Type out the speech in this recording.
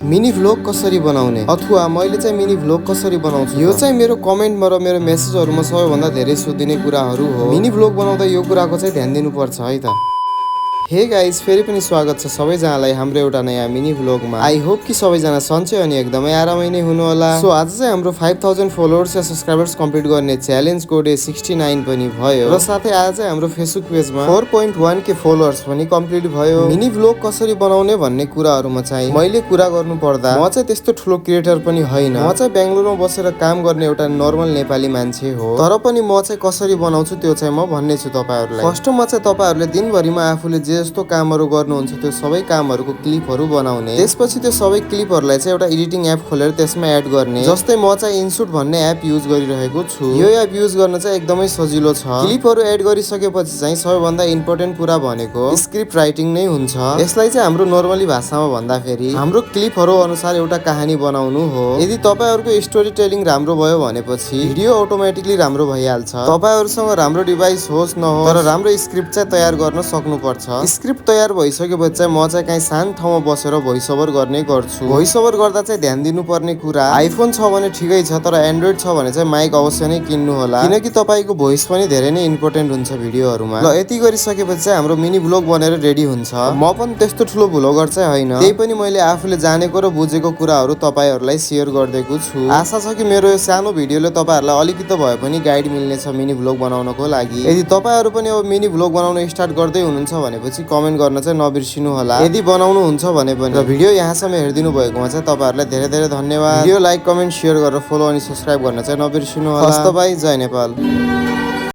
Mini vlog कसरी बनाउने अथवा मैले चाहिँ मिनी भ्लग कसरी बनाउँछु यो चाहिँ मेरो कमेन्टमा र मेरो मेसेजहरुमा सबैभन्दा धेरै सोधिने कुराहरु हो। मिनी भ्लग बनाउँदा यो कुराको चाहिँ ध्यान दिनुपर्छ है त। हे गाइस, फेरि पनि स्वागत छ सबैजनालाई हाम्रो एउटा नयाँ मिनी भ्लगमा। आई होप कि सबैजना सन्चै अनि एकदमै आरामै नै हुनु होला। सो आज चाहिँ हाम्रो 5000 फलोअर्स या सब्स्क्राइबर्स कम्प्लिट गर्ने च्यालेन्जको डे 69 पनि भयो र साथै आज चाहिँ हाम्रो फेसबुक पेजमा 4.1 के फलोअर्स पनि कम्प्लिट भयो। मिनी भ्लग कसरी बनाउने भन्ने कुराहरुमा चाहिँ मैले कुरा गर्नु पर्दा म चाहिँ त्यस्तो ठुलो क्रिएटर पनि हैन। म चाहिँ बेंगलुरुमा बसेर काम गर्ने एउटा नर्मल नेपाली मान्छे हो। तर पनि म चाहिँ कसरी बनाउँछु त्यो चाहिँ म भन्ने छु तपाईहरुलाई। फर्स्टमा चाहिँ तपाईहरुले दिनभरिमा आफूले जे जस्तो कामहरु गर्नुहुन्छ त्यो सबै कामहरुको क्लिपहरु बनाउने। त्यसपछि त्यो सबै क्लिपहरुलाई चाहिँ एउटा एडिटिङ एप खोलेर त्यसमा एड गर्ने। जस्तै म चाहिँ इनसुट भन्ने एप युज गरिरहेको छु। यो एप युज गर्न चाहिँ एकदमै सजिलो छ। क्लिपहरु एड गरिसकेपछि चाहिँ सबैभन्दा इम्पोर्टेन्ट कुरा भनेको स्क्रिप्ट राइटिङ नै हुन्छ। यसलाई चाहिँ हाम्रो नर्मली भाषामा भन्दा फेरि हाम्रो क्लिपहरु अनुसार एउटा कहानी बनाउनु हो। यदि तपाईहरुको स्टोरी टेलिङ राम्रो भयो भनेपछि भिडियो अटोमेटिकली राम्रो भइहाल्छ। तपाईहरुसँग राम्रो डिभाइस होस् नहोस् तर राम्रो स्क्रिप्ट चाहिँ तयार गर्न सक्नुपर्छ। स्क्रिप्ट तयार भइसकेपछि चाहिँ म चाहिँ काहीँ शान्त ठाउँमा बसेर भोइस ओभर गर्ने गर्छु। भोइस ओभर गर्दा चाहिँ ध्यान दिनुपर्ने कुरा आइफोन छ भने ठिकै छ तर एन्ड्रोइड छ भने चाहिँ माइक अवश्य नै किन्नु होला, किनकि तपाईको भोइस पनि धेरै नै इम्पोर्टेन्ट हुन्छ भिडियोहरुमा। ल यति गरिसकेपछि चाहिँ हाम्रो मिनी भ्लग बनेर रेडी हुन्छ। म पनि त्यस्तो ठुलो भ्लगर चाहिँ हैन, त्यही पनि मैले आफूले जानेको र बुझेको कुराहरु तपाईहरुलाई शेयर गर्दैछु छु। आशा छ कि मेरो यो सानो भिडियोले तपाईहरुलाई अलिकति भए पनि गाइड मिल्नेछ मिनी भ्लग बनाउनको लागि। यदि तपाईहरु पनि अब मिनी भ्लग बनाउन स्टार्ट गर्दै हुनुहुन्छ भनेपछि कमेन्ट गर्न चाहिँ नबिर्सिनु होला यदि बनाउनु हुन्छ भने पनि। र भिडियो यहाँसम्म हेरिदिनु भएकोमा चाहिँ तपाईहरुलाई धेरै धेरै धन्यवाद। भिडियो लाइक कमेन्ट शेयर गरेर फलो अनि सब्स्क्राइब गर्न चाहिँ नबिर्सिनु होला। हस्त भाइ, जय नेपाल।